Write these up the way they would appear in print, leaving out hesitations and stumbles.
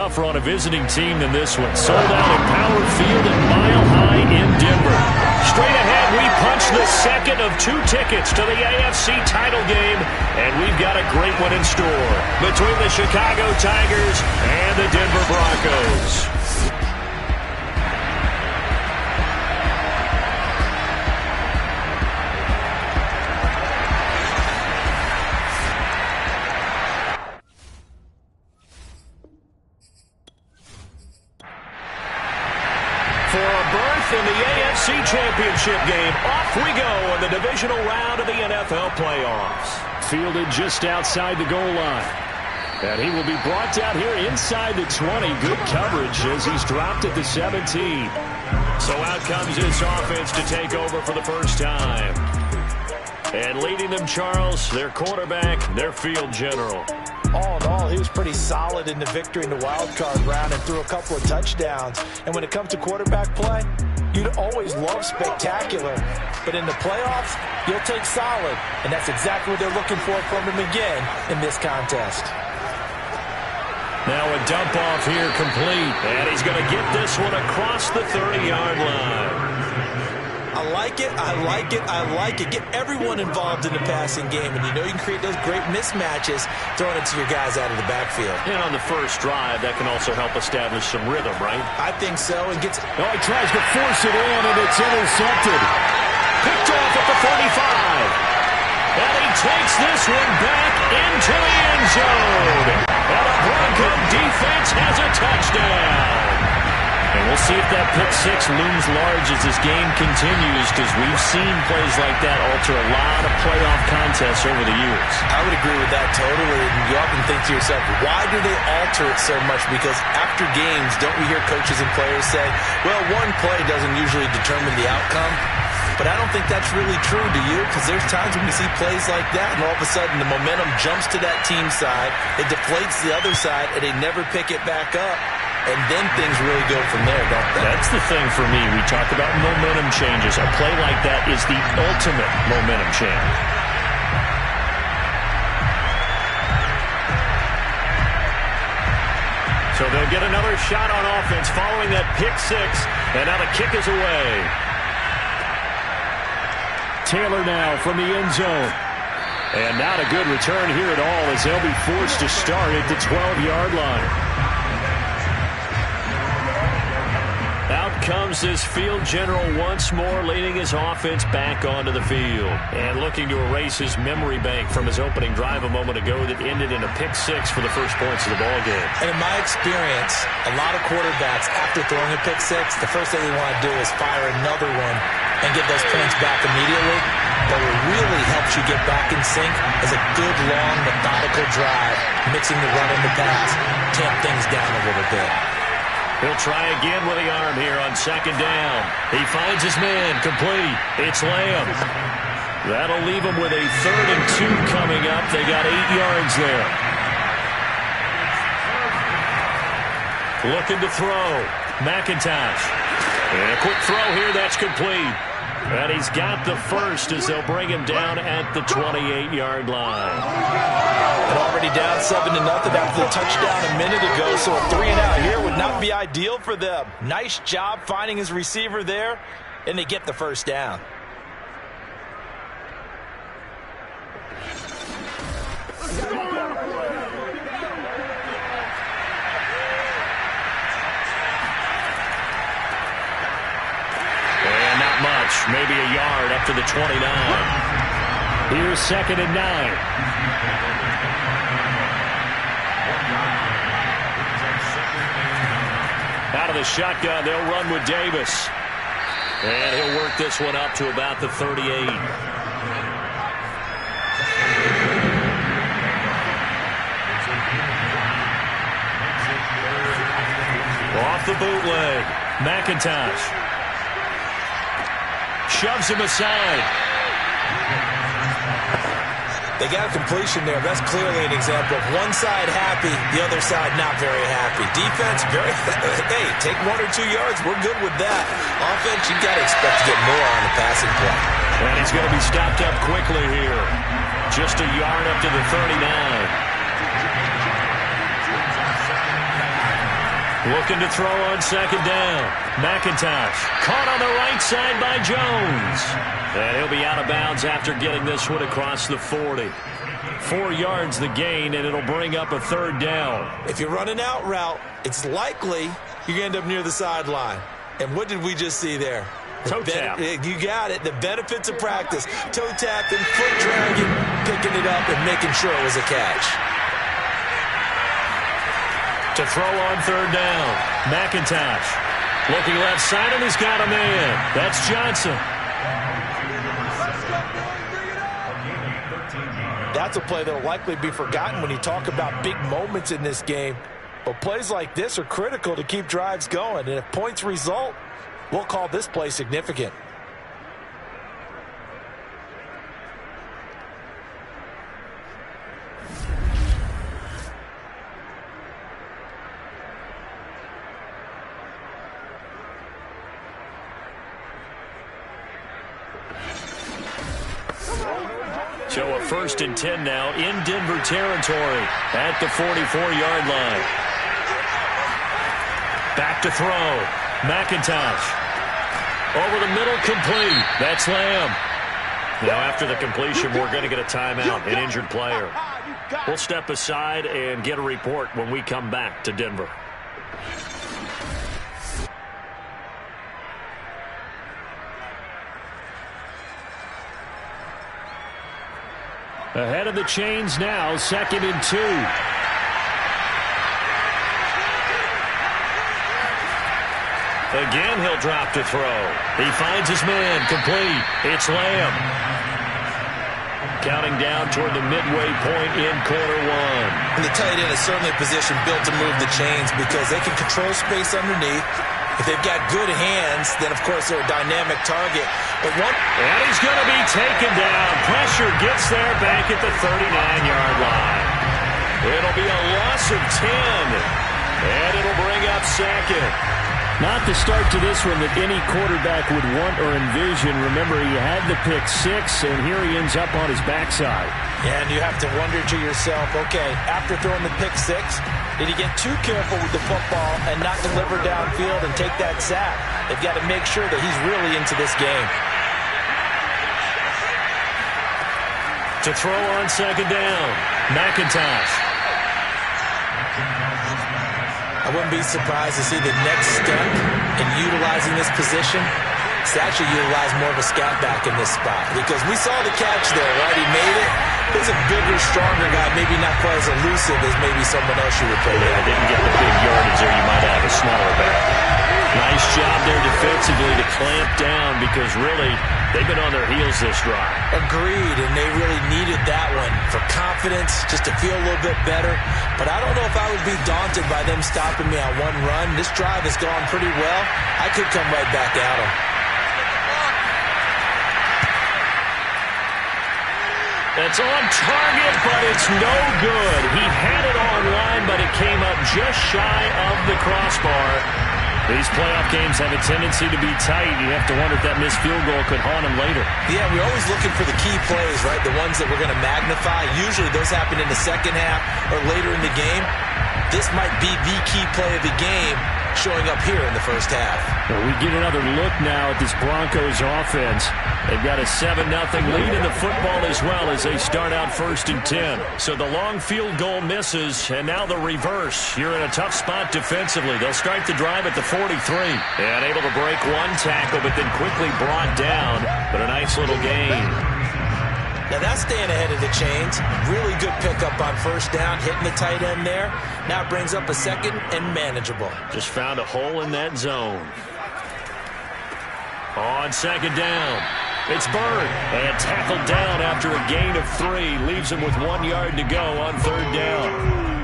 Tougher on a visiting team than this one. Sold out at Power Field at Mile High in Denver. Straight ahead, we punch the second of 2 tickets to the AFC title game, and we've got a great one in store between the Chicago Tigers and the Denver Broncos. In the AFC Championship game, off we go in the divisional round of the NFL playoffs. Fielded just outside the goal line. And he will be brought down here inside the 20. Good coverage as he's dropped at the 17. So out comes this offense to take over for the first time. And leading them, Charles, their quarterback, their field general. All in all, he was pretty solid in the victory in the wild card round and threw a couple of touchdowns. And when it comes to quarterback play, you'd always love spectacular. But in the playoffs, you'll take solid. And that's exactly what they're looking for from him again in this contest. Now a dump off here complete. And he's going to get this one across the 30-yard line. I like it, I like it, I like it. Get everyone involved in the passing game, and you know you can create those great mismatches throwing it to your guys out of the backfield. And on the first drive, that can also help establish some rhythm, right? I think so. And gets. Oh, he tries to force it in, and it's intercepted. Picked off at the 45. And he takes this one back into the end zone. And the Bronco defense has a touchdown. And we'll see if that pick six looms large as this game continues, because we've seen plays like that alter a lot of playoff contests over the years. I would agree with that totally. And you often think to yourself, why do they alter it so much? Because after games, don't we hear coaches and players say, well, one play doesn't usually determine the outcome? But I don't think that's really true, do you? Because there's times when we see plays like that, and all of a sudden the momentum jumps to that team side, it deflates the other side, and they never pick it back up. And then things really go from there, don't they? That's the thing for me. We talk about momentum changes. A play like that is the ultimate momentum change. So they'll get another shot on offense following that pick six. And now the kick is away. Taylor now from the end zone. And not a good return here at all, as they'll be forced to start at the 12-yard line. Out comes this field general once more, leading his offense back onto the field. And looking to erase his memory bank from his opening drive a moment ago that ended in a pick six for the first points of the ballgame. And in my experience, a lot of quarterbacks, after throwing a pick six, the first thing they want to do is fire another one and get those points back immediately. But what really helps you get back in sync is a good, long, methodical drive, mixing the run and the pass, tamp things down a little bit. He'll try again with the arm here on second down. He finds his man complete. It's Lamb. That'll leave him with a 3rd and 2 coming up. They got 8 yards there. Looking to throw. McIntosh. And a quick throw here. That's complete. And he's got the first as they'll bring him down at the 28-yard line. And already down 7-0 after the touchdown a minute ago, so a 3 and out here would not be ideal for them. Nice job finding his receiver there, and they get the first down. Maybe a yard up to the 29. Here's 2nd and 9. Out of the shotgun, they'll run with Davis. And he'll work this one up to about the 38. Off the bootleg, McIntosh. Shoves him aside. They got a completion there. That's clearly an example of one side happy, the other side not very happy. Defense, very, hey, take 1 or 2 yards. We're good with that. Offense, you got to expect to get more on the passing play. And he's going to be stopped up quickly here. Just a yard up to the 39. Looking to throw on second down. McIntosh caught on the right side by Jones. And he'll be out of bounds after getting this one across the 40. 4 yards the gain, and it'll bring up a third down. If you're running out route, it's likely you're going to end up near the sideline. And what did we just see there? Toe tap. You got it. The benefits of practice. Toe tapping, foot dragging, picking it up, and making sure it was a catch. To throw on third down. McIntosh looking left side, and he's got a man. That's Johnson. That's a play that will likely be forgotten when you talk about big moments in this game. But plays like this are critical to keep drives going. And if points result, we'll call this play significant. So a 1st and 10 now in Denver territory at the 44-yard line. Back to throw. McIntosh. Over the middle, complete. That's Lamb. Now after the completion, we're going to get a timeout, an injured player. We'll step aside and get a report when we come back to Denver. Ahead of the chains now, 2nd and 2. Again, he'll drop to throw. He finds his man, complete. It's Lamb. Counting down toward the midway point in quarter 1. And the tight end is certainly a position built to move the chains because they can control space underneath. If they've got good hands, then, of course, they're a dynamic target. And he's going to be taken down. Pressure gets there back at the 39-yard line. It'll be a loss of 10. And it'll bring up 2nd. Not the start to this one that any quarterback would want or envision. Remember, he had the pick 6, and here he ends up on his backside. Yeah, and you have to wonder to yourself, okay, after throwing the pick 6, did he get too careful with the football and not deliver downfield and take that sack? They've got to make sure that he's really into this game. To throw on second down, McIntosh. I wouldn't be surprised to see the next step in utilizing this position. It's actually utilize more of a scat back in this spot because we saw the catch there, right? He made it. He's a bigger, stronger guy, maybe not quite as elusive as maybe someone else you would put in. Didn't get the big yardage there. You might have a smaller back. Nice job there defensively to clamp down because really they've been on their heels this drive. Agreed, and they really needed that one for confidence, just to feel a little bit better. But I don't know if I would be daunted by them stopping me on one run. This drive has gone pretty well. I could come right back at them. It's on target, but it's no good. He had it on line, but it came up just shy of the crossbar. These playoff games have a tendency to be tight. You have to wonder if that missed field goal could haunt him later. Yeah, we're always looking for the key plays, right? The ones that we're going to magnify. Usually those happen in the second half or later in the game. This might be the key play of the game showing up here in the first half. Well, we get another look now at this Broncos offense. They've got a 7-0 lead in the football as well as they start out 1st and 10. So the long field goal misses, and now the reverse. You're in a tough spot defensively. They'll start the drive at the 43. And able to break one tackle, but then quickly brought down. But a nice little gain. Now that's staying ahead of the chains. Really good pickup on first down, hitting the tight end there. Now it brings up a 2nd and manageable. Just found a hole in that zone. On second down, it's Bird. And tackled down after a gain of 3. Leaves him with 1 yard to go on third down.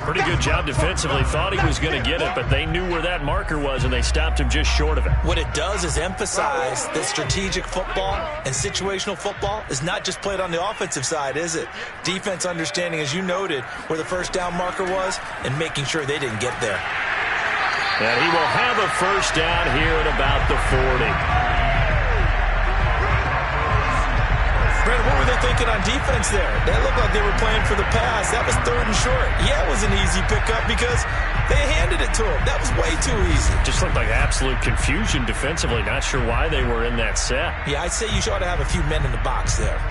Pretty good job defensively. Thought he was going to get it, but they knew where that marker was, and they stopped him just short of it. What it does is emphasize that strategic football and situational football is not just played on the offensive side, is it? Defense understanding, as you noted, where the first down marker was and making sure they didn't get there. And he will have a first down here at about the 40. Brandon, what were they thinking on defense there? That looked like they were playing for the pass. That was 3rd and short. Yeah, it was an easy pickup because they handed it to him. That was way too easy. Just looked like absolute confusion defensively. Not sure why they were in that set. Yeah, I'd say you ought to have a few men in the box there.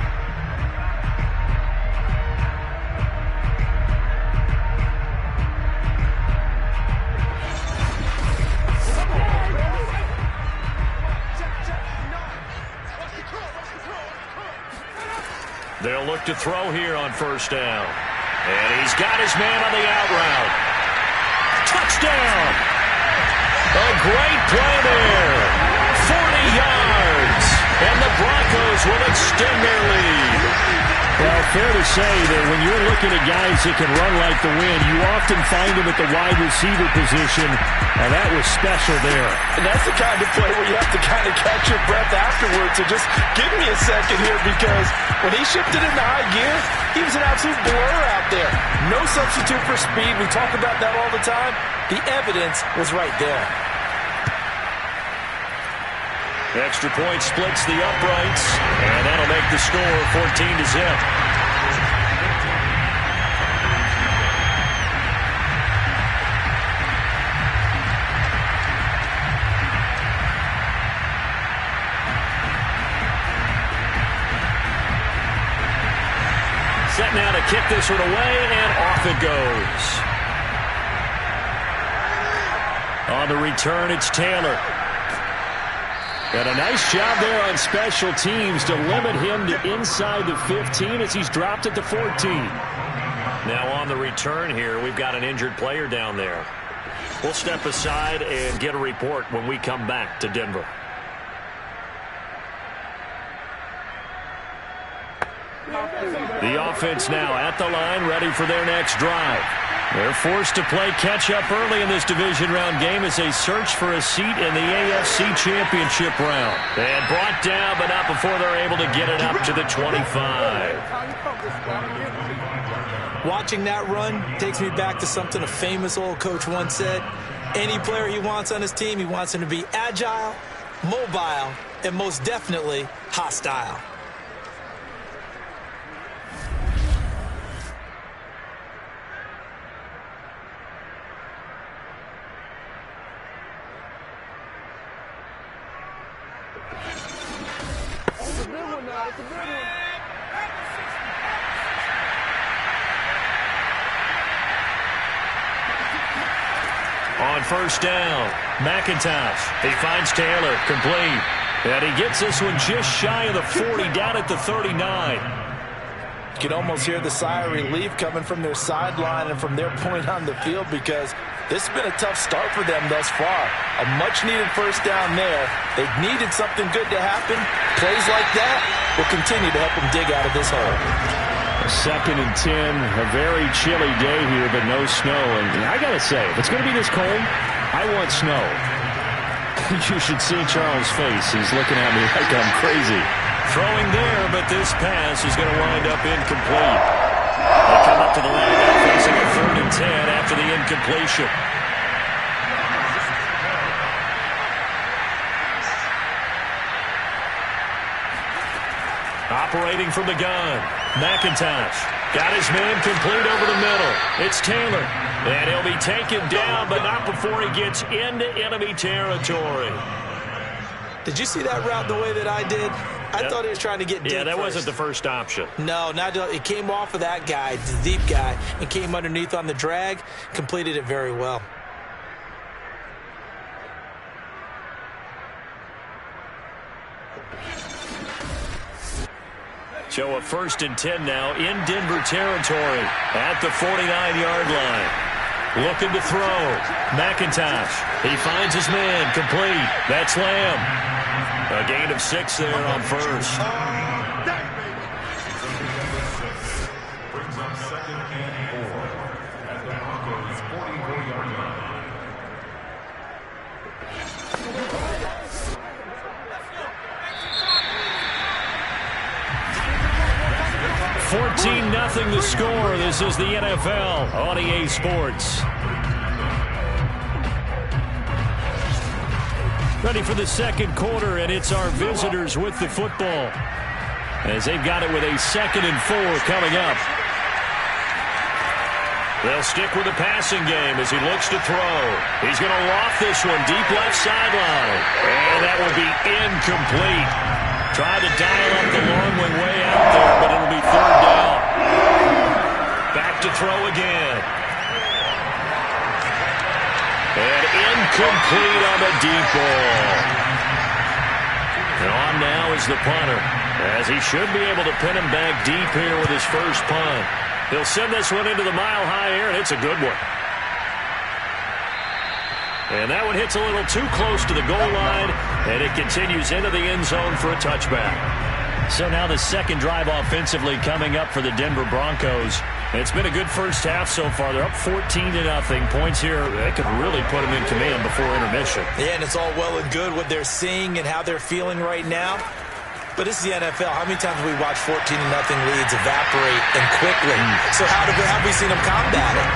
They'll look to throw here on 1st down. And he's got his man on the out route. Touchdown! A great play there. 40 yards. And the Broncos will extend their lead. Well, fair to say that when you're looking at guys that can run like the wind, you often find them at the wide receiver position, and that was special there. And that's the kind of play where you have to kind of catch your breath afterwards. So just give me a second here, because when he shifted into high gear, he was an absolute blur out there. No substitute for speed. We talk about that all the time. The evidence was right there. Extra point splits the uprights, and that'll make the score 14-0. Set now to kick this one away, and off it goes. On the return, it's Taylor. And a nice job there on special teams to limit him to inside the 15 as he's dropped at the 14. Now on the return here, we've got an injured player down there. We'll step aside and get a report when we come back to Denver. The offense now at the line, ready for their next drive. They're forced to play catch-up early in this division round game as they search for a seat in the AFC Championship round. And brought down, but not before they're able to get it up to the 25. Watching that run takes me back to something a famous old coach once said. Any player he wants on his team, he wants him to be agile, mobile, and most definitely hostile. On 1st down, McIntosh. He finds Taylor, complete. And he gets this one just shy of the 40, down at the 39. You can almost hear the sigh of relief coming from their sideline and from their point on the field, because this has been a tough start for them thus far. A much-needed 1st down there. They needed something good to happen. Plays like that will continue to help them dig out of this hole. 2nd and 10, a very chilly day here, but no snow. And I got to say, if it's going to be this cold, I want snow. You should see Charles' face. He's looking at me like I'm crazy. Throwing there, but this pass is going to wind up incomplete. They come up to the line now facing a 3rd and 10 after the incompletion. Operating from the gun, McIntosh got his man complete over the middle. It's Taylor, and he'll be taken down, but not before he gets into enemy territory. Did you see that route the way that I did? I thought he was trying to get deep. Yeah, that wasn't the first option. No, it came off of that guy, the deep guy, and came underneath on the drag, completed it very well. So a 1st and 10 now in Denver territory at the 49-yard line. Looking to throw. McIntosh. He finds his man complete. That's Lamb. A gain of 6 there on 1st. 14-0 the score. This is the NFL on EA Sports. Ready for the 2nd quarter, and it's our visitors with the football. as they've got it with a 2nd and 4 coming up. They'll stick with the passing game as he looks to throw. He's going to loft this one deep left sideline. And that will be incomplete. Tried to dial up the long one way out there, but it'll be 3rd down. Back to throw again. And incomplete on the deep ball. And on now is the punter, as he should be able to pin him back deep here with his first punt. He'll send this one into the mile-high air, and it's a good one. And that one hits a little too close to the goal line, and it continues into the end zone for a touchback. So now the second drive offensively coming up for the Denver Broncos. It's been a good first half so far. They're up 14-0. Points here, they could really put them in command before intermission. Yeah, and it's all well and good what they're seeing and how they're feeling right now. But this is the NFL. How many times have we watched 14-0 leads evaporate and quickly? So how have we seen them combat it?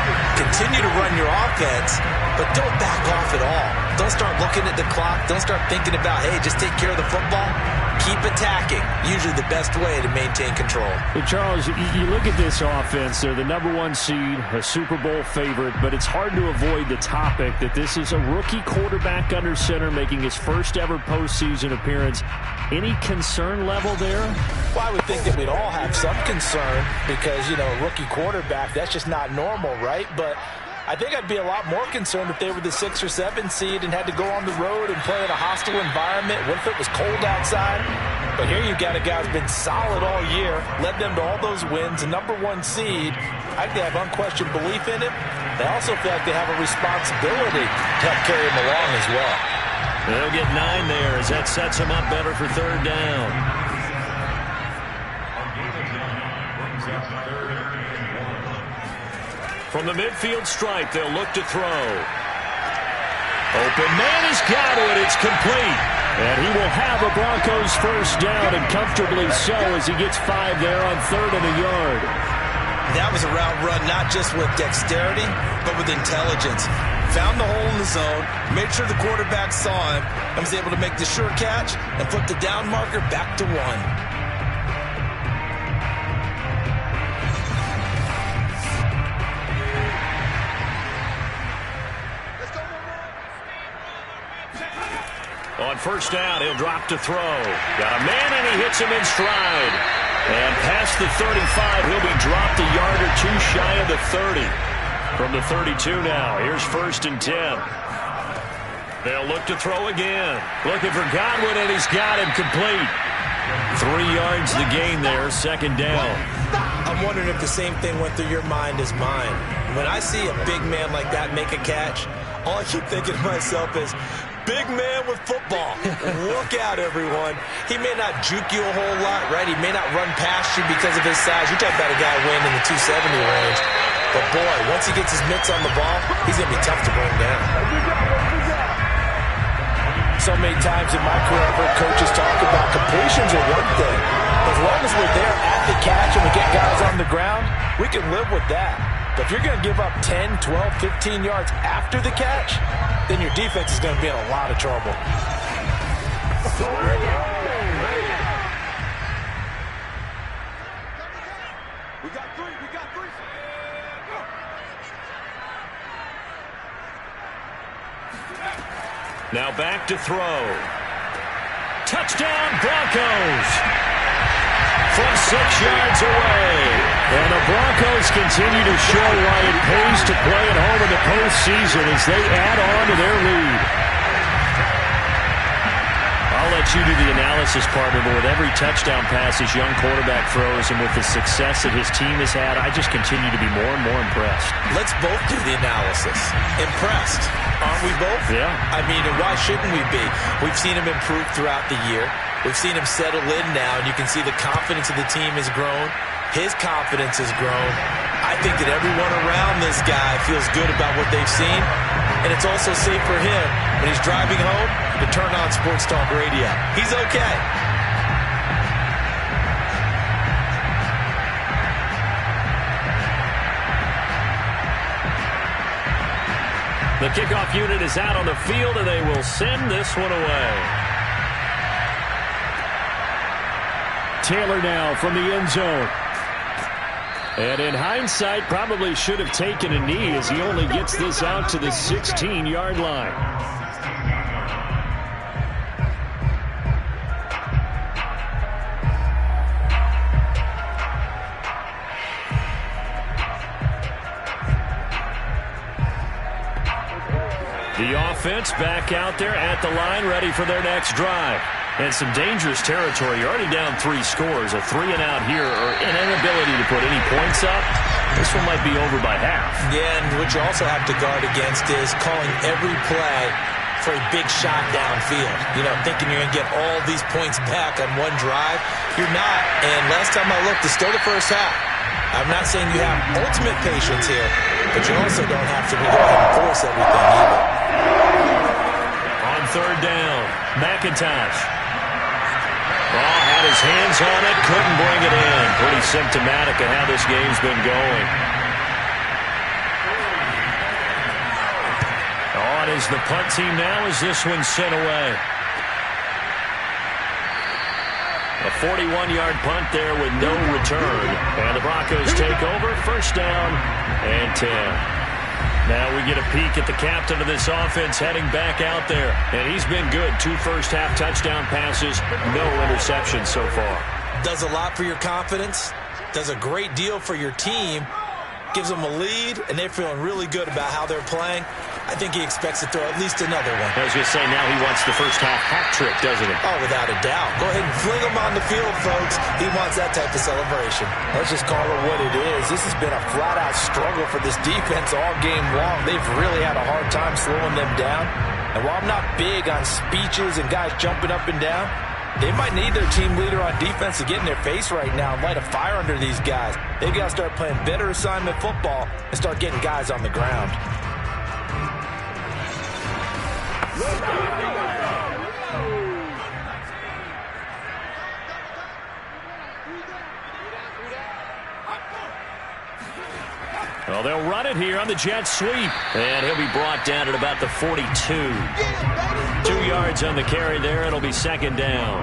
Continue to run your offense, but don't back off at all. Don't start looking at the clock. Don't start thinking about, hey, just take care of the football. Keep attacking. Usually the best way to maintain control. Well, Charles, you look at this offense. They're the #1 seed, a Super Bowl favorite, but it's hard to avoid the topic that this is a rookie quarterback under center making his first ever postseason appearance. Any concern level there? Well, I would think that we'd all have some concern because, a rookie quarterback, that's just not normal, right? But I think I'd be a lot more concerned if they were the 6 or 7 seed and had to go on the road and play in a hostile environment. What if it was cold outside? But here you've got a guy who's been solid all year, led them to all those wins, a #1 seed. I think they have unquestioned belief in him. They also feel like they have a responsibility to help carry him along as well. They'll get 9 there as that sets him up better for 3rd down. From the midfield stripe, they'll look to throw. Open man has got it. It's complete. And he will have a Broncos first down, and comfortably so, as he gets 5 there on 3rd and a yard. That was a route run not just with dexterity, but with intelligence. Found the hole in the zone, made sure the quarterback saw him, and was able to make the sure catch and flip the down marker back to 1. On first down, he'll drop to throw. Got a man, and he hits him in stride. And past the 35, he'll be dropped a yard or 2 shy of the 30. From the 32 now, here's 1st and 10. They'll look to throw again. Looking for Godwin, and he's got him complete. 3 yards the gain there, 2nd down. I'm wondering if the same thing went through your mind as mine. When I see a big man like that make a catch, all I keep thinking to myself is, big man with football. Look out, everyone. He may not juke you a whole lot, right? He may not run past you because of his size. You're talking about a guy weighing in the 270 range. But, boy, once he gets his mitts on the ball, he's going to be tough to bring down. So many times in my career, I've heard coaches talk about completions are one thing. As long as we're there at the catch and we get guys on the ground, we can live with that. But if you're going to give up 10, 12, 15 yards after the catch, then your defense is going to be in a lot of trouble. We got three. Now back to throw. Touchdown, Broncos! From 6 yards away. And the Broncos continue to show why it pays to play at home in the postseason as they add on to their lead. I'll let you do the analysis, partner, but with every touchdown pass his young quarterback throws and with the success that his team has had, I just continue to be more and more impressed. Let's both do the analysis. Impressed. Aren't we both? Yeah. I mean, and why shouldn't we be? We've seen him improve throughout the year. We've seen him settle in now, and you can see the confidence of the team has grown. His confidence has grown. I think that everyone around this guy feels good about what they've seen, and it's also safe for him when he's driving home to turn on Sports Talk Radio. He's okay. The kickoff unit is out on the field, and they will send this one away. Taylor now from the end zone. And in hindsight, probably should have taken a knee as he only gets this out to the 16-yard line. The offense back out there at the line, ready for their next drive. And some dangerous territory. You're already down 3 scores. A 3-and-out here, or an inability to put any points up. This one might be over by half. Yeah, and what you also have to guard against is calling every play for a big shot downfield. You know, thinking you're going to get all these points back on one drive. You're not. And last time I looked, it's still the first half. I'm not saying you have ultimate patience here, but you also don't have to go ahead and force everything either. On third down, McIntosh. Had his hands on it, couldn't bring it in. Pretty symptomatic of how this game's been going. On is the punt team now as this one's sent away. A 41-yard punt there with no return. And the Broncos take over, first down and 10. Now we get a peek at the captain of this offense heading back out there. And he's been good. 2 first-half touchdown passes, no interceptions so far. Does a lot for your confidence. Does a great deal for your team. Gives them a lead, and they're feeling really good about how they're playing. I think he expects to throw at least another one. I was going to say, now he wants the first-half hat trick, doesn't he? Oh, without a doubt. Go ahead and fling him on the field, folks. He wants that type of celebration. Let's just call it what it is. This has been a flat-out struggle for this defense all game long. They've really had a hard time slowing them down. And while I'm not big on speeches and guys jumping up and down, they might need their team leader on defense to get in their face right now and light a fire under these guys. They've got to start playing better assignment football and start getting guys on the ground. Well, they'll run it here on the jet sweep. And he'll be brought down at about the 42. 2 yards on the carry there. It'll be second down.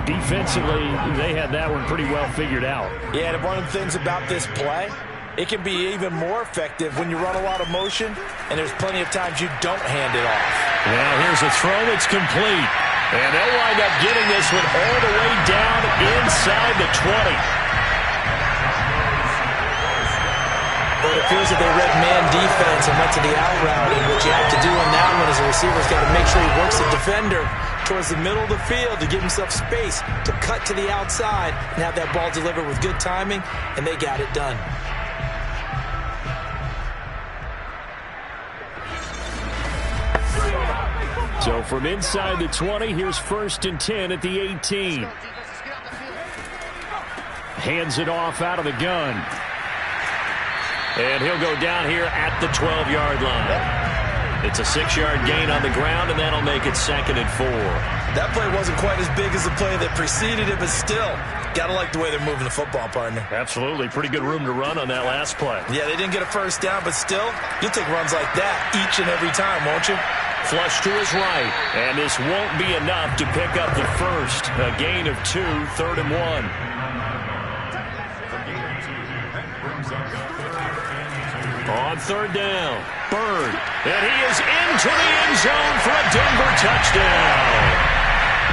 Defensively, they had that one pretty well figured out. Yeah, and one of the things about this play, it can be even more effective when you run a lot of motion, and there's plenty of times you don't hand it off. Now here's a throw that's complete. And they'll wind up getting this one all the way down inside the 20. But it appears that they read man defense and went to the out route. And what you have to do in that one is the receiver's got to make sure he works the defender towards the middle of the field to give himself space to cut to the outside and have that ball delivered with good timing, and they got it done. So from inside the 20, here's first and 10 at the 18. Hands it off out of the gun. And he'll go down here at the 12-yard line. It's a 6-yard gain on the ground, and that'll make it second and 4. That play wasn't quite as big as the play that preceded it, but still, got to like the way they're moving the football, partner. Absolutely. Pretty good room to run on that last play. Yeah, they didn't get a first down, but still, you'll take runs like that each and every time, won't you? Flush to his right, and this won't be enough to pick up the first. A gain of 2, third and 1. On third down, Bird, and he is into the end zone for a Denver touchdown.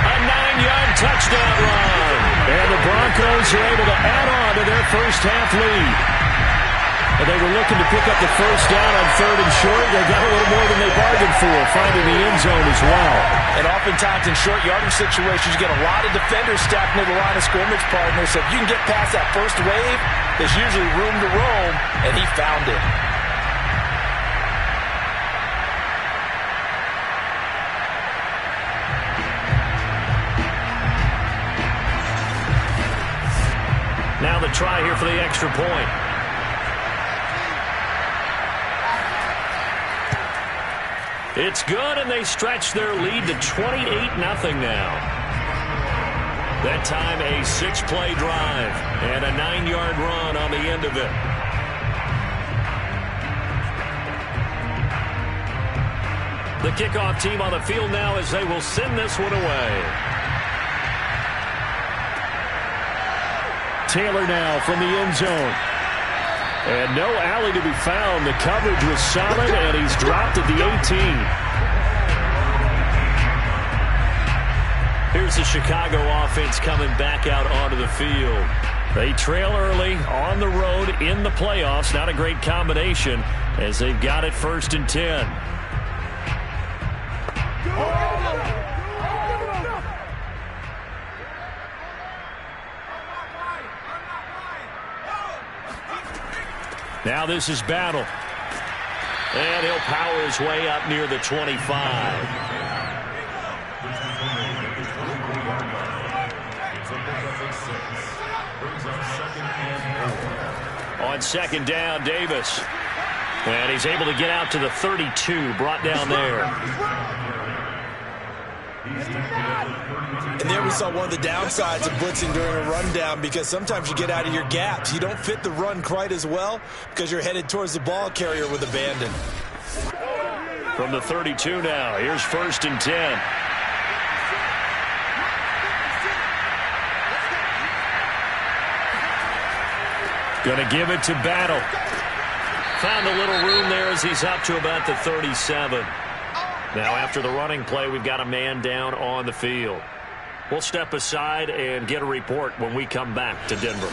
A 9-yard touchdown run. And the Broncos are able to add on to their first half lead. And they were looking to pick up the first down on third and short. They got a little more than they bargained for, finding the end zone as well. And oftentimes in short yardage situations, you get a lot of defenders stacked near the line of scrimmage, partner. So if you can get past that first wave, there's usually room to roam, and he found it. Now the try here for the extra point. It's good, and they stretch their lead to 28-0 now. That time a 6-play drive and a 9-yard run on the end of it. The kickoff team on the field now as they will send this one away. Taylor now from the end zone. And no alley to be found. The coverage was solid, and he's dropped at the 18. Here's the Chicago offense coming back out onto the field. They trail early on the road in the playoffs. Not a great combination as they've got it 1st and 10. Now this is Battle. And he'll power his way up near the 25. On 2nd down, Davis. And he's able to get out to the 32, brought down there. And there we saw one of the downsides of blitzing during a rundown, because sometimes you get out of your gaps. You don't fit the run quite as well because you're headed towards the ball carrier with abandon. From the 32 now, here's 1st and 10. Going to give it to Battle. Found a little room there as he's up to about the 37. Now after the running play, we've got a man down on the field. We'll step aside and get a report when we come back to Denver.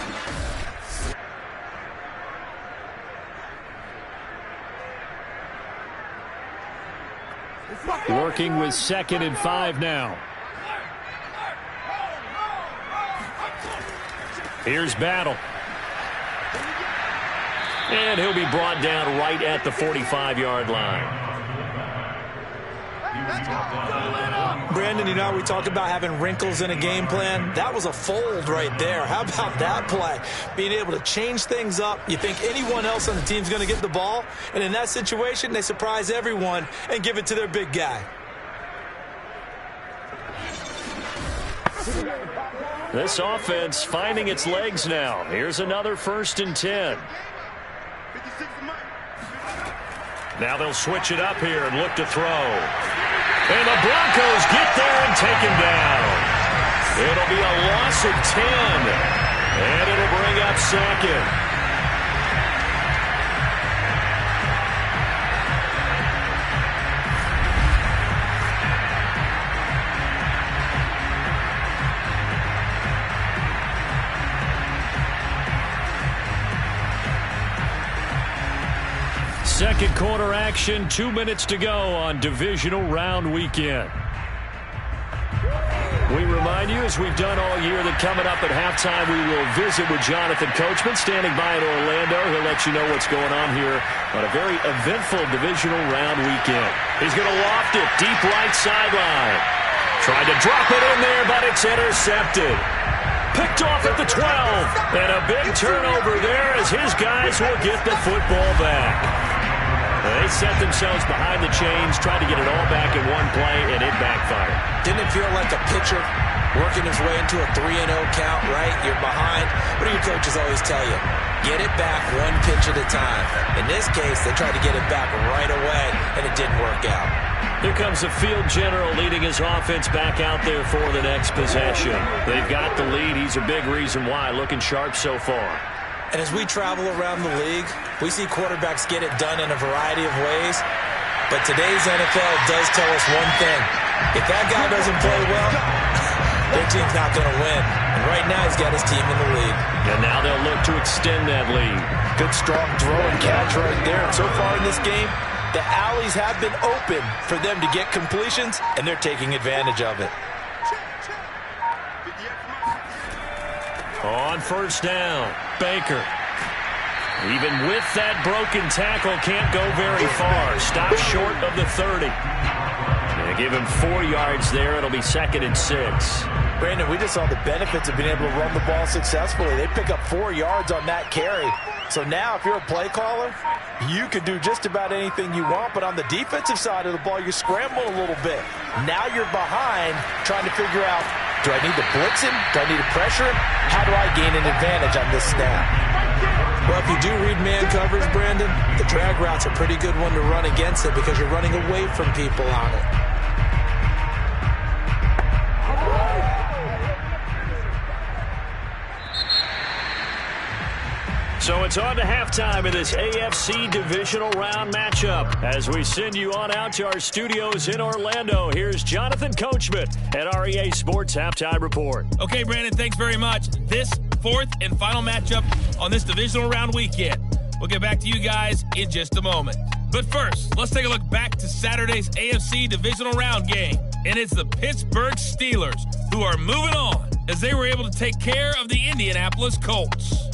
Working with 2nd and 5 now. Here's Battle. And he'll be brought down right at the 45-yard line. Brandon, you know how we talk about having wrinkles in a game plan? That was a fold right there. How about that play? Being able to change things up. You think anyone else on the team's going to get the ball, and in that situation, they surprise everyone and give it to their big guy. This offense finding its legs now. Here's another 1st and 10. Now they'll switch it up here and look to throw. And the Broncos get there and take him down. It'll be a loss of 10. And it'll bring up 2nd. Second quarter action, 2 minutes to go on divisional round weekend. We remind you, as we've done all year, that coming up at halftime, we will visit with Jonathan Coachman, standing by in Orlando. He'll let you know what's going on here on a very eventful divisional round weekend. He's going to loft it deep right sideline. Tried to drop it in there, but it's intercepted. Picked off at the 12. And a big turnover there as his guys will get the football back. They set themselves behind the chains, tried to get it all back in one play, and it backfired. Didn't it feel like a pitcher working his way into a 3-0 count, right? You're behind. What do your coaches always tell you? Get it back one pitch at a time. In this case, they tried to get it back right away, and it didn't work out. Here comes the field general leading his offense back out there for the next possession. They've got the lead. He's a big reason why, looking sharp so far. And as we travel around the league, we see quarterbacks get it done in a variety of ways. But today's NFL does tell us one thing. If that guy doesn't play well, their team's not going to win. And right now he's got his team in the lead. And now they'll look to extend that lead. Good strong throw and catch right there. And so far in this game, the alleys have been open for them to get completions, and they're taking advantage of it. On 1st down, Baker. Even with that broken tackle, can't go very far. Stops short of the 30. They give him 4 yards there. It'll be 2nd and 6. Brandon, we just saw the benefits of being able to run the ball successfully. They pick up 4 yards on that carry. So now if you're a play caller, you can do just about anything you want. But on the defensive side of the ball, you scramble a little bit. Now you're behind trying to figure out, do I need to blitz him? Do I need to pressure him? How do I gain an advantage on this snap? Well, if you do read man coverage, Brandon, the drag route's a pretty good one to run against it because you're running away from people on it. So it's on to halftime in this AFC divisional round matchup. As we send you on out to our studios in Orlando, here's Jonathan Coachman at REA Sports Halftime Report. Okay, Brandon, thanks very much. This fourth and final matchup on this divisional round weekend. We'll get back to you guys in just a moment. But first, let's take a look back to Saturday's AFC divisional round game. And it's the Pittsburgh Steelers who are moving on as they were able to take care of the Indianapolis Colts.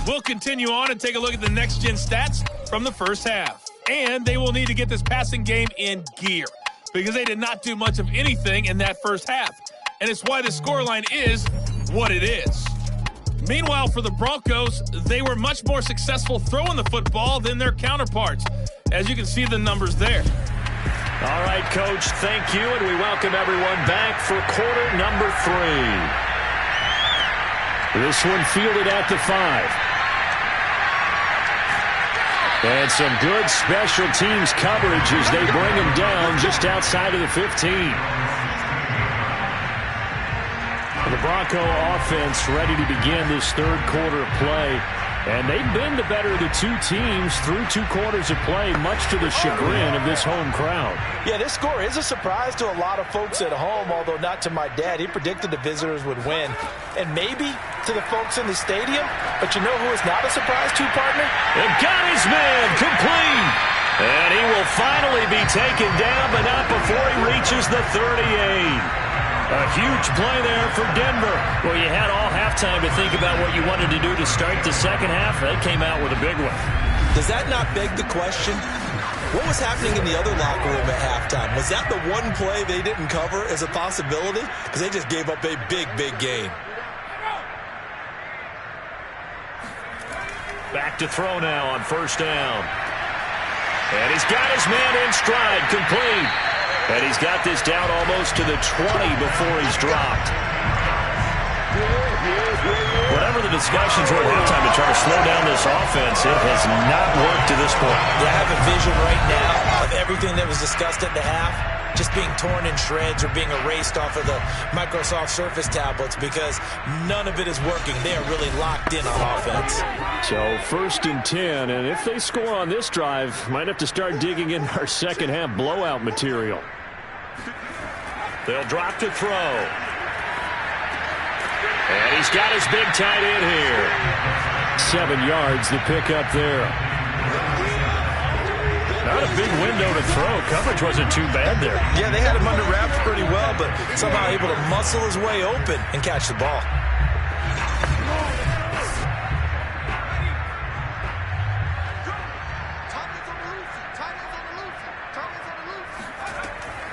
We'll continue on and take a look at the next-gen stats from the first half. And they will need to get this passing game in gear because they did not do much of anything in that first half. And it's why the scoreline is what it is. Meanwhile, for the Broncos, they were much more successful throwing the football than their counterparts, as you can see the numbers there. All right, Coach, thank you, and we welcome everyone back for quarter number 3. This one fielded at the 5. And some good special teams coverage as they bring him down just outside of the 15. The Bronco offense ready to begin this third quarter of play. And they've been the better of the two teams through 2 quarters of play, much to the chagrin of this home crowd. Yeah, this score is a surprise to a lot of folks at home, although not to my dad. He predicted the visitors would win. And maybe to the folks in the stadium. But you know who is not a surprise to, partner? And got his man complete. And he will finally be taken down, but not before he reaches the 38. A huge play there for Denver. Well, you had all halftime to think about what you wanted to do to start the second half. They came out with a big one. Does that not beg the question? What was happening in the other locker room at halftime? Was that the one play they didn't cover as a possibility? Because they just gave up a big, big game. Back to throw now on first down. And he's got his man in stride, complete. And he's got this down almost to the 20 before he's dropped. Whatever the discussions were at halftime to try to slow down this offense, it has not worked to this point. Yeah, I have a vision right now of everything that was discussed at the half just being torn in shreds or being erased off of the Microsoft Surface tablets because none of it is working. They are really locked in on offense. So 1st and 10, and if they score on this drive, might have to start digging in our second half blowout material. They'll drop to throw. And he's got his big tight end here. 7 yards, the pickup there. Not a big window to throw. Coverage wasn't too bad there. Yeah, they had him under wraps pretty well, but somehow able to muscle his way open and catch the ball.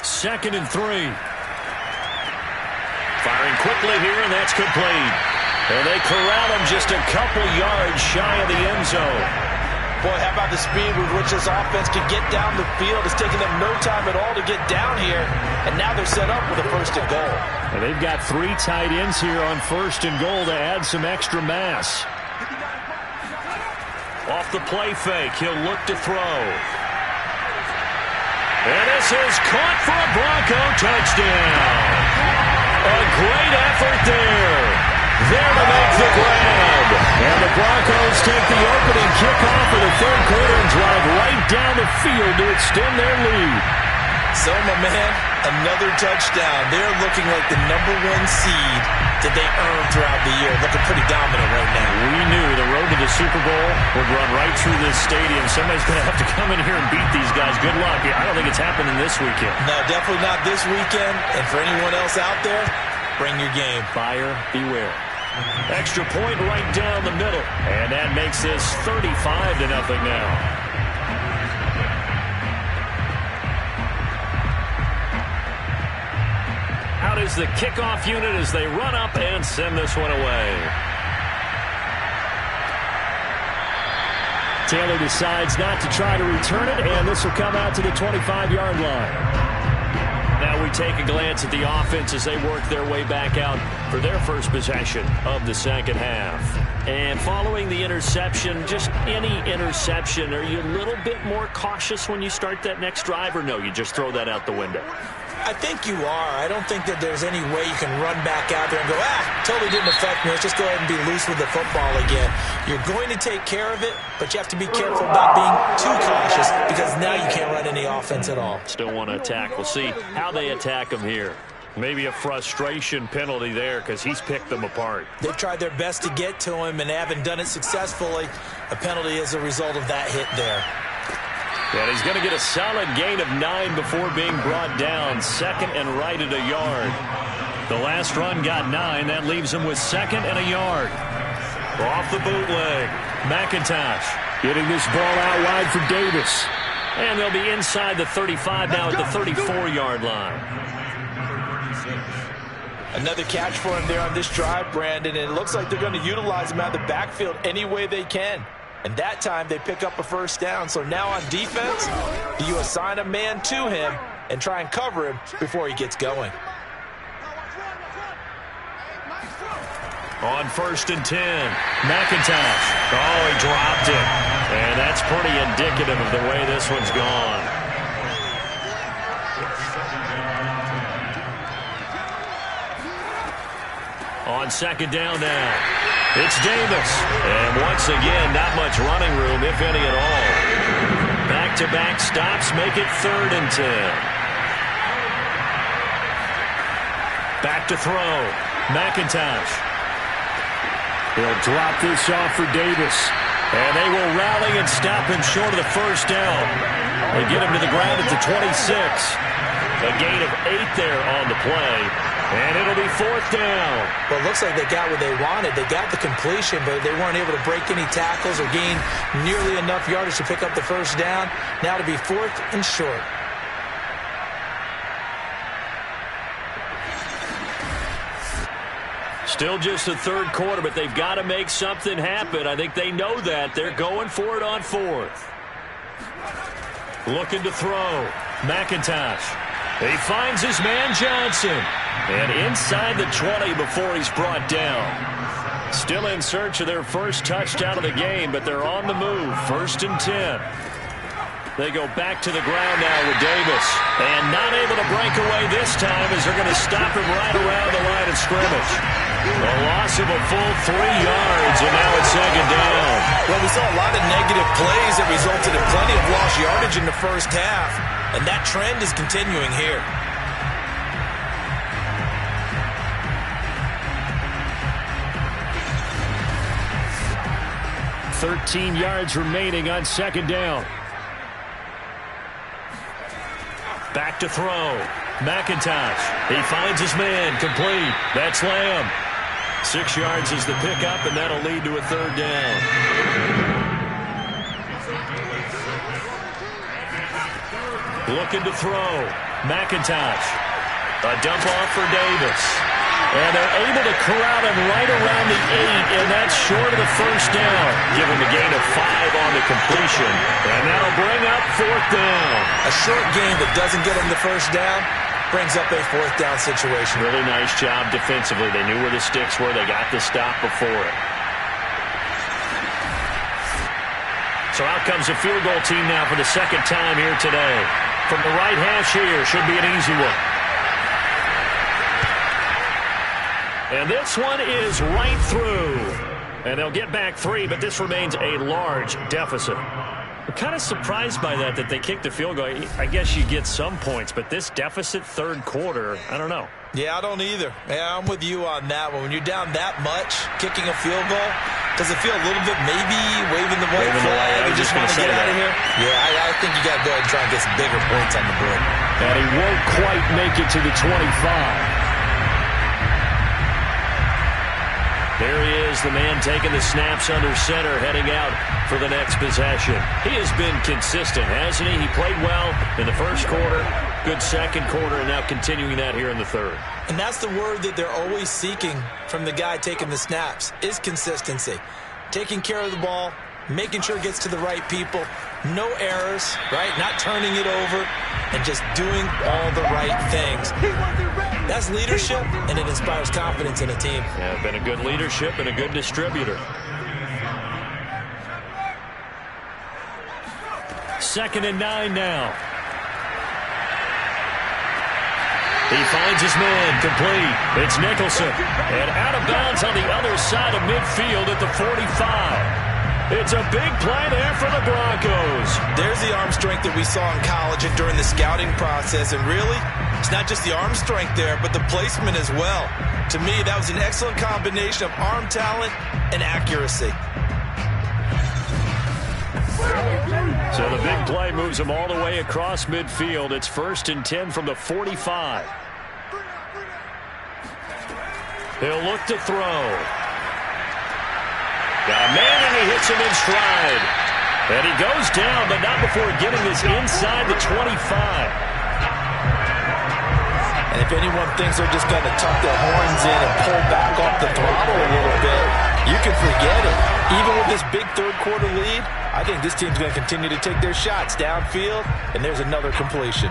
Second and 3. Firing quickly here, and that's complete. And they corral him just a couple yards shy of the end zone. Boy, how about the speed with which this offense can get down the field? It's taken them no time at all to get down here, and now they're set up with a 1st and goal. And they've got 3 tight ends here on 1st and goal to add some extra mass. Off the play fake, he'll look to throw. And this is caught for a Bronco touchdown. A great effort there. There to make the grab. And the Broncos take the opening kickoff of the third quarter and drive right down the field to extend their lead. So, my man, another touchdown. They're looking like the #1 seed that they earned throughout the year. Looking pretty dominant right now. We knew the road to the Super Bowl would run right through this stadium. Somebody's going to have to come in here and beat these guys. Good luck. I don't think it's happening this weekend. No, definitely not this weekend. And for anyone else out there, bring your game. Buyer beware. Extra point right down the middle. And that makes this 35-0 now. Out is the kickoff unit as they run up and send this one away. Taylor decides not to try to return it, and this will come out to the 25-yard line. Now we take a glance at the offense as they work their way back out for their first possession of the second half. And following the interception, just any interception, are you a little bit more cautious when you start that next drive, or no, you just throw that out the window? I think you are. I don't think that there's any way you can run back out there and go, totally didn't affect me. Let's just go ahead and be loose with the football again. You're going to take care of it, but you have to be careful about being too cautious because now you can't run any offense at all. Still want to attack. We'll see how they attack him here. Maybe a frustration penalty there because he's picked them apart. They've tried their best to get to him and haven't done it successfully. A penalty is a result of that hit there. And he's going to get a solid gain of 9 before being brought down. Second and right at a yard. The last run got 9. That leaves him with second and a yard. Off the bootleg. McIntosh getting this ball out wide for Davis. And they'll be inside the 35 now at the 34-yard line. Another catch for him there on this drive, Brandon, and it looks like they're going to utilize him out of the backfield any way they can. And that time they pick up a first down. So now on defense, you assign a man to him and try and cover him before he gets going. On 1st and 10, McIntosh. Oh, he dropped it. And that's pretty indicative of the way this one's gone. On 2nd down now, it's Davis. And once again, not much running room, if any at all. Back-to-back stops make it 3rd and 10. Back to throw. McIntosh. He'll drop this off for Davis. And they will rally and stop him short of the first down. They get him to the ground at the 26. A gain of 8 there on the play. And it'll be 4th down. Well, it looks like they got what they wanted. They got the completion, but they weren't able to break any tackles or gain nearly enough yardage to pick up the first down. Now to be 4th and short. Still just the 3rd quarter, but they've got to make something happen. I think they know that. They're going for it on 4th. Looking to throw. McIntosh. He finds his man Johnson. And inside the 20 before he's brought down. Still in search of their first touchdown of the game, but they're on the move. 1st and 10. They go back to the ground now with Davis. And not able to break away this time as they're going to stop him right around the line of scrimmage. A loss of a full 3 yards, and now it's 2nd down. Well, we saw a lot of negative plays that resulted in plenty of lost yardage in the first half. And that trend is continuing here. 13 yards remaining on 2nd down. Back to throw. McIntosh. He finds his man. Complete. That's Lamb. 6 yards is the pickup, and that'll lead to a 3rd down. Looking to throw. McIntosh. A dump off for Davis. And they're able to corral him right around the 8, and that's short of the first down. Give him a gain of 5 on the completion, and that'll bring up 4th down. A short gain that doesn't get him the first down brings up a 4th down situation. Really nice job defensively. They knew where the sticks were. They got the stop before it. So out comes a field goal team now for the 2nd time here today. From the right hash here, should be an easy one. And this one is right through. And they'll get back 3, but this remains a large deficit. I'm kind of surprised by that they kicked the field goal. I guess you get some points, but this deficit 3rd quarter, I don't know. Yeah, I don't either. Yeah, I'm with you on that one. When you're down that much, kicking a field goal, does it feel a little bit maybe waving the white flag and just want to get out of here? Yeah, I think you got to go ahead and try and get some bigger points on the board. And he won't quite make it to the 25. There he is, the man taking the snaps under center, heading out for the next possession. He has been consistent, hasn't he? He played well in the 1st quarter, good 2nd quarter, and now continuing that here in the 3rd. And that's the word that they're always seeking from the guy taking the snaps, is consistency. Taking care of the ball, making sure it gets to the right people, no errors, right? Not turning it over, and just doing all the right things. That's leadership, and it inspires confidence in a team. Yeah, been a good leadership and a good distributor. 2nd and 9 now. He finds his man, complete. It's Nicholson. And out of bounds on the other side of midfield at the 45. It's a big play there for the Broncos. There's the arm strength that we saw in college and during the scouting process. And really, it's not just the arm strength there, but the placement as well. To me, that was an excellent combination of arm talent and accuracy. So the big play moves him all the way across midfield. It's 1st and 10 from the 45. He'll look to throw. Got a man and he hits him in stride. And he goes down, but not before getting this inside the 25. And if anyone thinks they're just going to tuck their horns in and pull back off the throttle a little bit, you can forget it. Even with this big third-quarter lead, I think this team's going to continue to take their shots downfield, and there's another completion.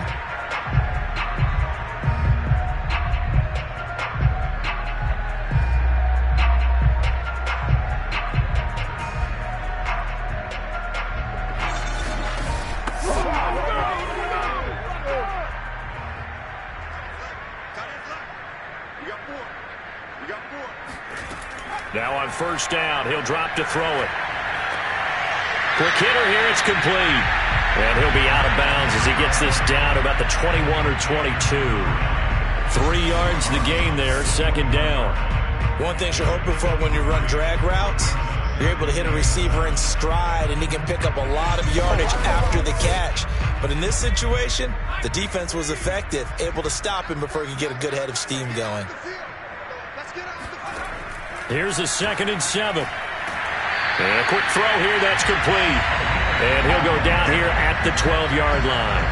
Now on 1st down, he'll drop to throw it. Quick hitter here, it's complete. And he'll be out of bounds as he gets this down to about the 21 or 22. 3 yards the gain there, 2nd down. One thing you're hoping for when you run drag routes, you're able to hit a receiver in stride, and he can pick up a lot of yardage after the catch. But in this situation, the defense was effective, able to stop him before he could get a good head of steam going. Here's a 2nd and 7. And a quick throw here, that's complete. And he'll go down here at the 12-yard line.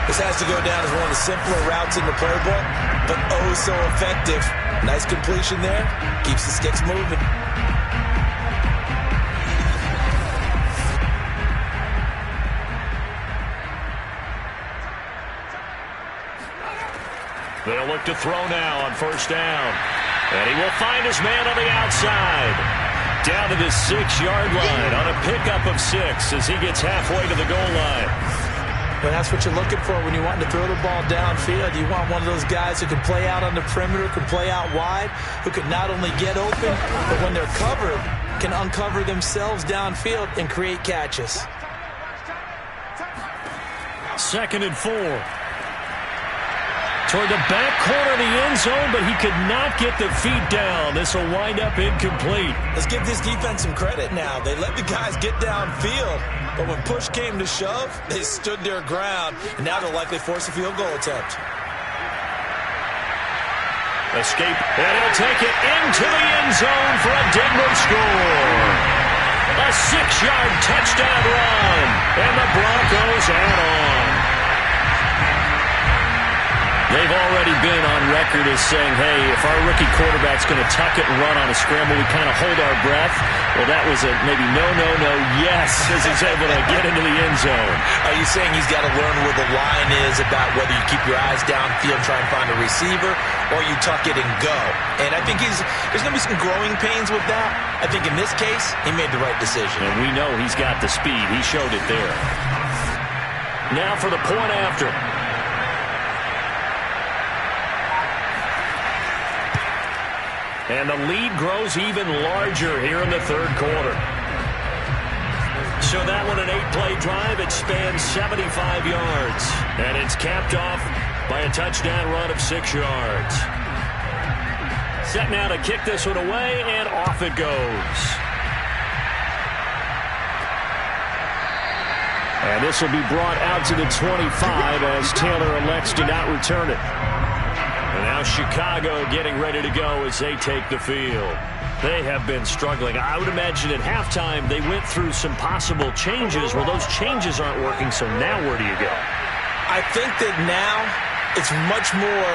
This has to go down as one of the simpler routes in the playbook, but oh so effective. Nice completion there. Keeps the sticks moving. They'll look to throw now on 1st down. And he will find his man on the outside. Down to the 6-yard line on a pickup of 6 as he gets halfway to the goal line. But that's what you're looking for when you want to throw the ball downfield. You want one of those guys who can play out on the perimeter, can play out wide, who can not only get open, but when they're covered, can uncover themselves downfield and create catches. 2nd and 4. Toward the back corner of the end zone, but he could not get the feet down. This will wind up incomplete. Let's give this defense some credit now. They let the guys get downfield, but when push came to shove, they stood their ground, and now they'll likely force a field goal attempt. Escape, and he'll take it into the end zone for a Denver score. A 6-yard touchdown run, and the Broncos add on. They've already been on record as saying, hey, if our rookie quarterback's going to tuck it and run on a scramble, we kind of hold our breath. Well, that was a maybe no, yes, as he's able to get into the end zone. Are you saying he's got to learn where the line is about whether you keep your eyes downfield, try and find a receiver, or you tuck it and go? And I think there's going to be some growing pains with that. I think in this case, he made the right decision. And we know he's got the speed. He showed it there. Now for the point after. And the lead grows even larger here in the 3rd quarter. So that one, an 8-play drive. It spans 75 yards. And it's capped off by a touchdown run of 6 yards. Set now to kick this one away, and off it goes. And this will be brought out to the 25 as Taylor elects to not return it. And now Chicago getting ready to go as they take the field. They have been struggling. I would imagine at halftime they went through some possible changes. Well, those changes aren't working, so now where do you go? I think that now it's much more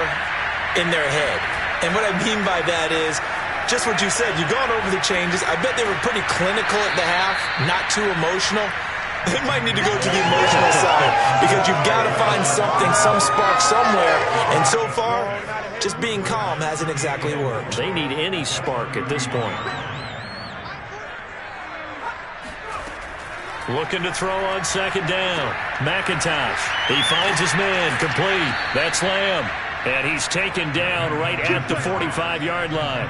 in their head. And what I mean by that is just what you said. You've gone over the changes. I bet they were pretty clinical at the half, not too emotional. They might need to go to the emotional side because you've got to find something, some spark somewhere. And so far, just being calm hasn't exactly worked. They need any spark at this point. Looking to throw on second down. McIntosh. He finds his man. Complete. That's Lamb. And he's taken down right at the 45-yard line.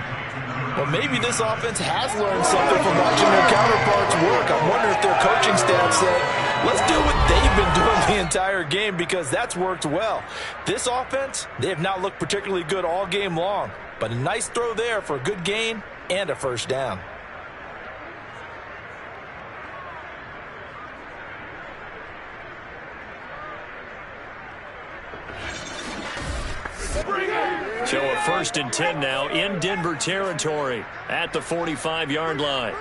Well, maybe this offense has learned something from watching their counterparts work. I wonder if their coaching staff said, let's do what they've been doing the entire game, because that's worked well. This offense, they have not looked particularly good all game long, but a nice throw there for a good gain and a first down. So a 1st and 10 now in Denver territory at the 45-yard line.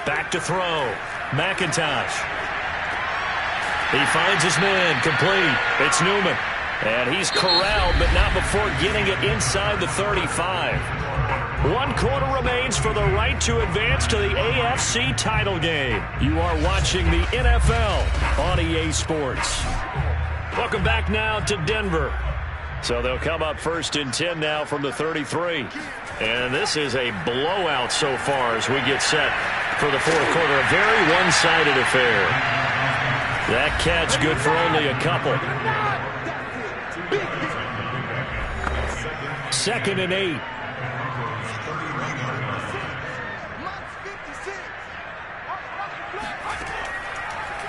Back to throw. McIntosh. He finds his man. Complete. It's Newman. And he's corralled, but not before getting it inside the 35. 1 quarter remains for the right to advance to the AFC title game. You are watching the NFL on EA Sports. Welcome back now to Denver. So they'll come up 1st and 10 now from the 33. And this is a blowout so far as we get set for the 4th quarter. A very one-sided affair. That catch good for only a couple. 2nd and 8.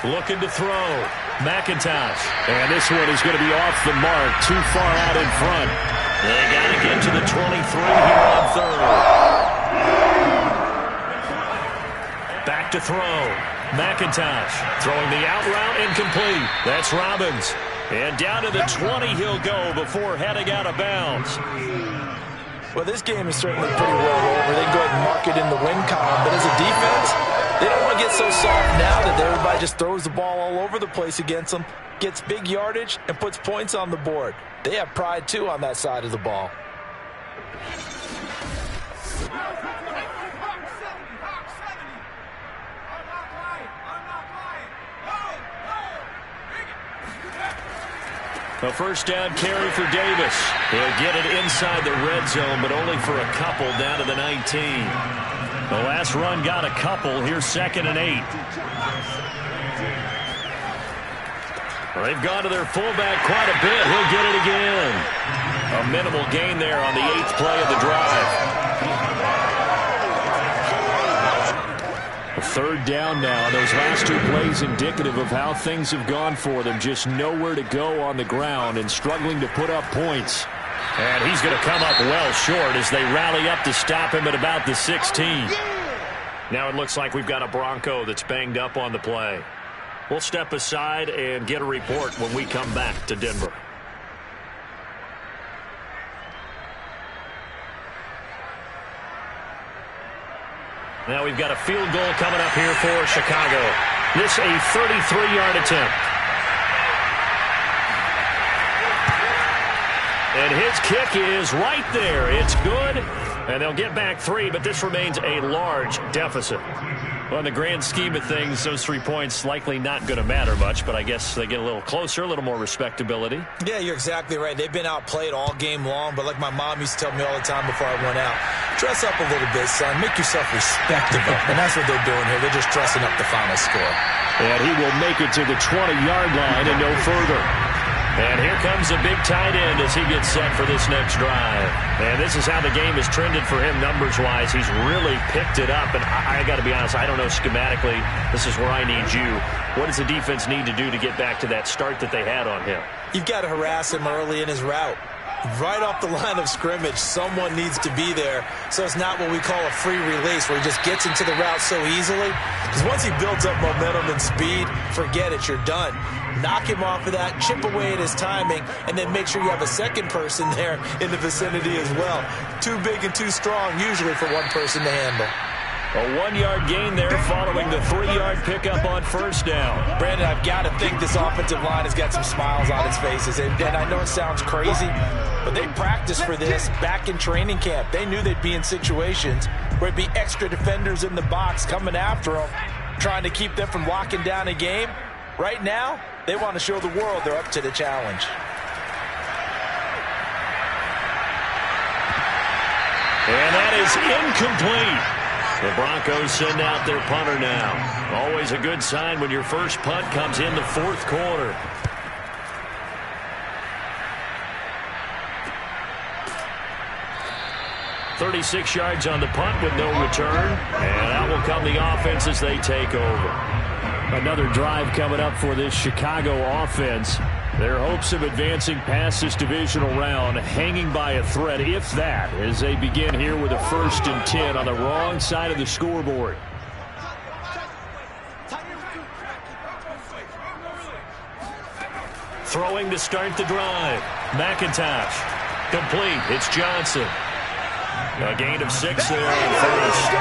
Looking to throw. McIntosh. And this one is going to be off the mark. Too far out in front. They got to get to the 23 here on 3rd. Back to throw. McIntosh throwing the out route incomplete. That's Robbins. And down to the 20 he'll go before heading out of bounds. Well, this game is certainly pretty well over. They can go ahead and mark it in the win column. But as a defense, they don't want to get so soft now that everybody just throws the ball all over the place against them, gets big yardage, and puts points on the board. They have pride, too, on that side of the ball. A 1st down carry for Davis. He'll get it inside the red zone, but only for a couple down to the 19. The last run got a couple. Here's 2nd and 8. They've gone to their fullback quite a bit. He'll get it again. A minimal gain there on the 8th play of the drive. 3rd down now. Those last 2 plays indicative of how things have gone for them. Just nowhere to go on the ground and struggling to put up points. And he's going to come up well short as they rally up to stop him at about the 16. Now it looks like we've got a Bronco that's banged up on the play. We'll step aside and get a report when we come back to Denver. Now we've got a field goal coming up here for Chicago. This a 33-yard attempt. And his kick is right there. It's good. And they'll get back 3, but this remains a large deficit. Well, in the grand scheme of things, those 3 points likely not going to matter much, but I guess they get a little closer, a little more respectability. Yeah, you're exactly right. They've been outplayed all game long, but like my mom used to tell me all the time before I went out, dress up a little bit, son. Make yourself respectable. And that's what they're doing here. They're just dressing up the final score. And he will make it to the 20-yard line and no further. And here comes a big tight end as he gets set for this next drive. And this is how the game has trended for him numbers-wise. He's really picked it up. And I got to be honest, I don't know schematically. This is where I need you. What does the defense need to do to get back to that start that they had on him? You've got to harass him early in his route. Right off the line of scrimmage, someone needs to be there. So it's not what we call a free release where he just gets into the route so easily. Because once he builds up momentum and speed, forget it, you're done. Knock him off of that, chip away at his timing, and then make sure you have a second person there in the vicinity as well. Too big and too strong usually for one person to handle. A 1-yard gain there following the 3-yard pickup on 1st down. Brandon, I've got to think this offensive line has got some smiles on its faces. And I know it sounds crazy, but they practiced for this back in training camp. They knew they'd be in situations where it'd be extra defenders in the box coming after them, trying to keep them from locking down a game. Right now, they want to show the world they're up to the challenge. And that is incomplete. The Broncos send out their punter now. Always a good sign when your first punt comes in the fourth quarter. "36 yards on the punt with no return. And out will come the offense as they take over. Another drive coming up for this Chicago offense. Their hopes of advancing past this divisional round hanging by a thread, if that, as they begin here with a 1st and 10 on the wrong side of the scoreboard. Throwing to start the drive. McIntosh. Complete. It's Johnson. A gain of 6 there on first.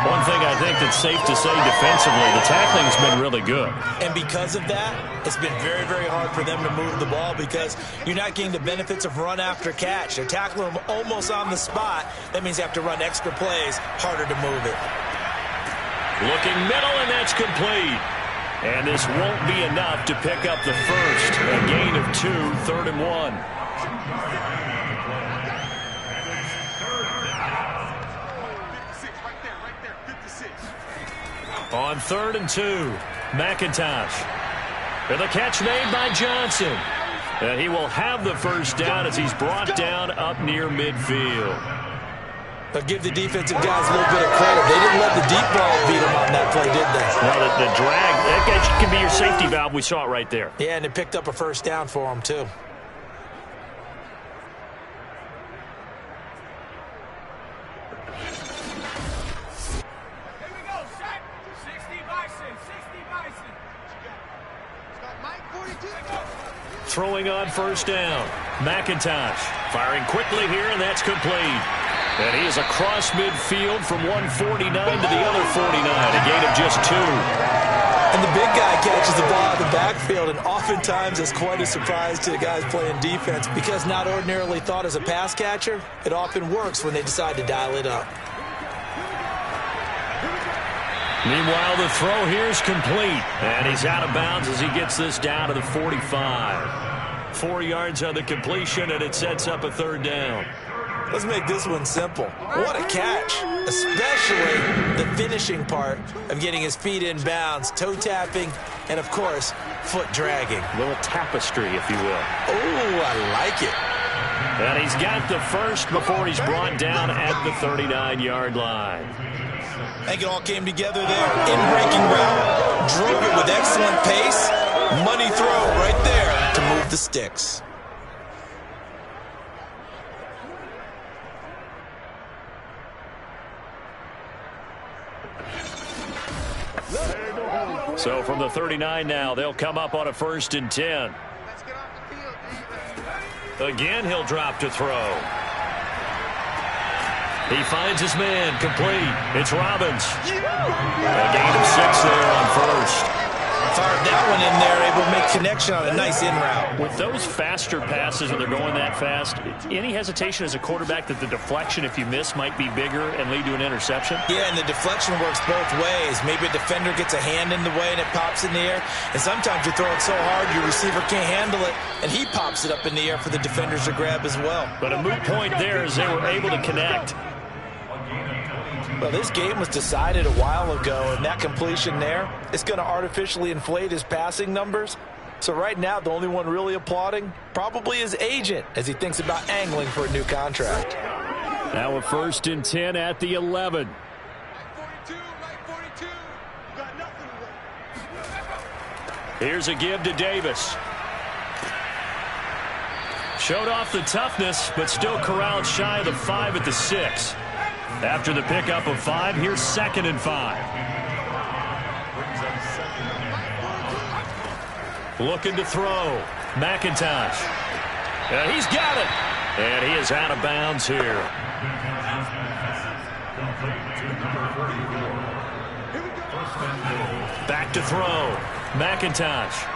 One thing I think that's safe to say defensively, the tackling's been really good. And because of that, it's been very, very hard for them to move the ball because you're not getting the benefits of run after catch. They're tackling them almost on the spot. That means they have to run extra plays, harder to move it. Looking middle, and that's complete. And this won't be enough to pick up the first. A gain of 2, 3rd and 1. On 3rd and 2, McIntosh. And the catch made by Johnson. And he will have the first down as he's brought down up near midfield. But give the defensive guys a little bit of credit. They didn't let the deep ball beat them on that play, did they? Well, the drag, that can be your safety valve. We saw it right there. Yeah, and it picked up a first down for them, too. Throwing on first down. McIntosh firing quickly here, and that's complete. And he is across midfield from 149 to the other 49, a gain of just 2. And the big guy catches the ball out of the backfield, and oftentimes it's quite a surprise to the guys playing defense because not ordinarily thought as a pass catcher, it often works when they decide to dial it up. Meanwhile, the throw here is complete, and he's out of bounds as he gets this down to the 45. 4 yards on the completion, and it sets up a 3rd down. Let's make this one simple. What a catch, especially the finishing part of getting his feet in bounds, toe tapping, and, of course, foot dragging. A little tapestry, if you will. Oh, I like it. And he's got the first before he's brought down at the 39-yard line. I think it all came together there. In-breaking route, drove it with excellent pace. Money throw right there to move the sticks. So from the 39 now, they'll come up on a 1st and 10. Again, he'll drop to throw. He finds his man, complete. It's Robbins. A gain of 6 there on first. Fired that one in there, able to make connection on a nice in route. With those faster passes when they're going that fast, any hesitation as a quarterback that the deflection, if you miss, might be bigger and lead to an interception? Yeah, and the deflection works both ways. Maybe a defender gets a hand in the way and it pops in the air. And sometimes you throw it so hard your receiver can't handle it, and he pops it up in the air for the defenders to grab as well. But a moot point there as they were able to connect. Well, this game was decided a while ago, and that completion there is going to artificially inflate his passing numbers. So right now, the only one really applauding probably his agent as he thinks about angling for a new contract. Now a 1st and 10 at the 11. Here's a give to Davis. Showed off the toughness, but still corralled shy of the 5 at the 6. After the pickup of 5, here's 2nd and 5. Looking to throw. McIntosh. And he's got it. And he is out of bounds here. Back to throw. McIntosh.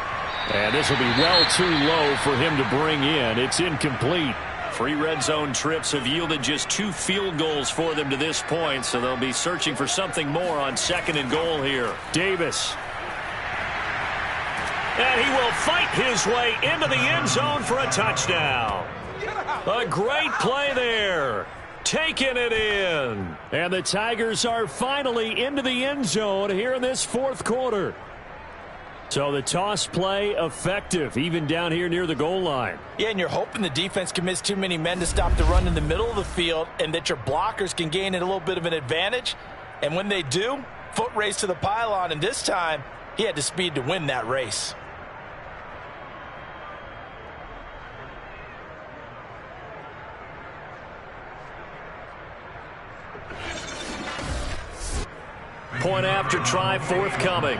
And this will be well too low for him to bring in. It's incomplete. 3 red zone trips have yielded just 2 field goals for them to this point, so they'll be searching for something more on 2nd and goal here. Davis. And he will fight his way into the end zone for a touchdown. A great play there. taking it in. And the Tigers are finally into the end zone here in this fourth quarter. So the toss play effective, even down here near the goal line. Yeah, and you're hoping the defense can miss too many men to stop the run in the middle of the field and that your blockers can gain a little bit of an advantage. And when they do, foot race to the pylon, and this time he had the speed to win that race. Point after try forthcoming.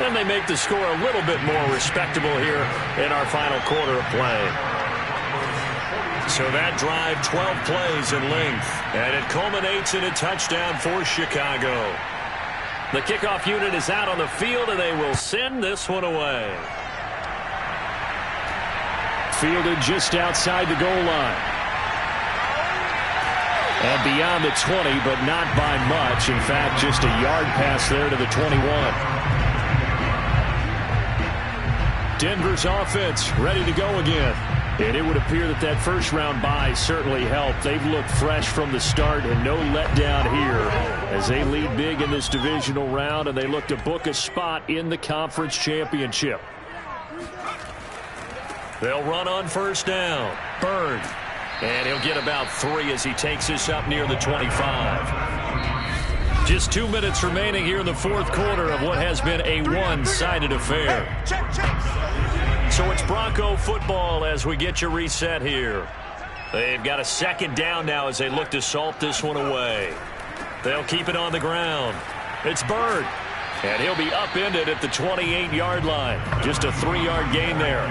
And they make the score a little bit more respectable here in our final quarter of play. So that drive, 12 plays in length, and it culminates in a touchdown for Chicago. The kickoff unit is out on the field, and they will send this one away. Fielded just outside the goal line. And beyond the 20, but not by much. In fact, just a yard pass there to the 21. Denver's offense ready to go again. And it would appear that that first-round bye certainly helped. They've looked fresh from the start and no letdown here as they lead big in this divisional round, and they look to book a spot in the conference championship. They'll run on first down. Bird. And he'll get about 3 as he takes this up near the 25. Just 2 minutes remaining here in the fourth quarter of what has been a one-sided affair. So it's Bronco football as we get you reset here. They've got a second down now as they look to salt this one away. They'll keep it on the ground. It's Bird. And he'll be upended at the 28-yard line. Just a 3-yard gain there.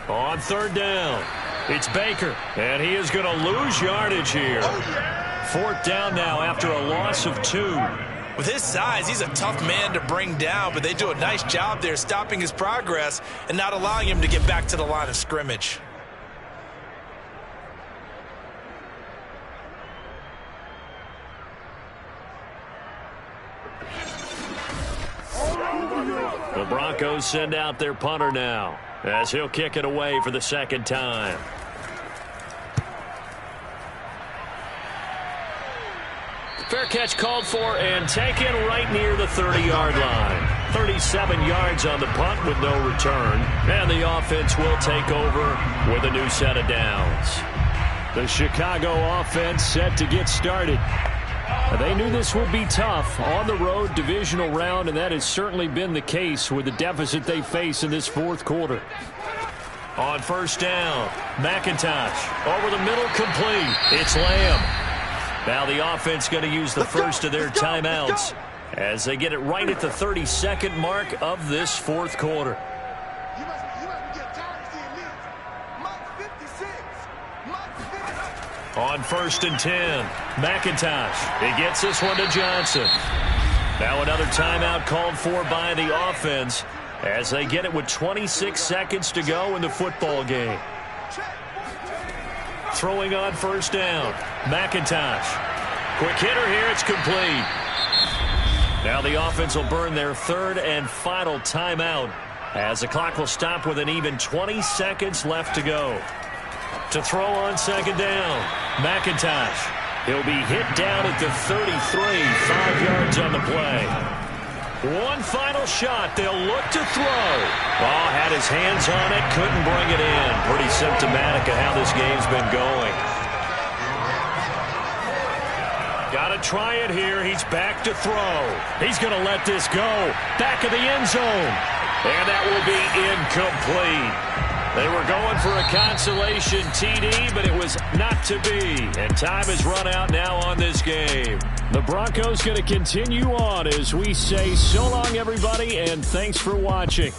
On third down, it's Baker, and he is going to lose yardage here. Fourth down now after a loss of 2. With his size, he's a tough man to bring down, but they do a nice job there stopping his progress and not allowing him to get back to the line of scrimmage. The Broncos send out their punter now as he'll kick it away for the second time. Fair catch called for and taken right near the 30-yard line. 37 yards on the punt with no return. And the offense will take over with a new set of downs. The Chicago offense set to get started. They knew this would be tough on the road divisional round, and that has certainly been the case with the deficit they face in this fourth quarter. On first down, McIntosh over the middle, complete. It's Lamb. Now the offense going to use the first of their timeouts as they get it right at the 32nd mark of this fourth quarter. On first and 10, McIntosh. He gets this one to Johnson. Now another timeout called for by the offense as they get it with 26 seconds to go in the football game. Throwing on first down, McIntosh. Quick hitter here, it's complete. Now the offense will burn their third and final timeout as the clock will stop with an even 20 seconds left to go. To throw on second down, McIntosh. He'll be hit down at the 33, 5 yards on the play. One final shot. They'll look to throw. Oh, had his hands on it, couldn't bring it in. Pretty symptomatic of how this game's been going. Got to try it here. He's back to throw. He's going to let this go. Back of the end zone. And that will be incomplete. They were going for a consolation TD, but it was not to be. And time has run out now on this game. The Broncos going to continue on as we say so long, everybody, and thanks for watching.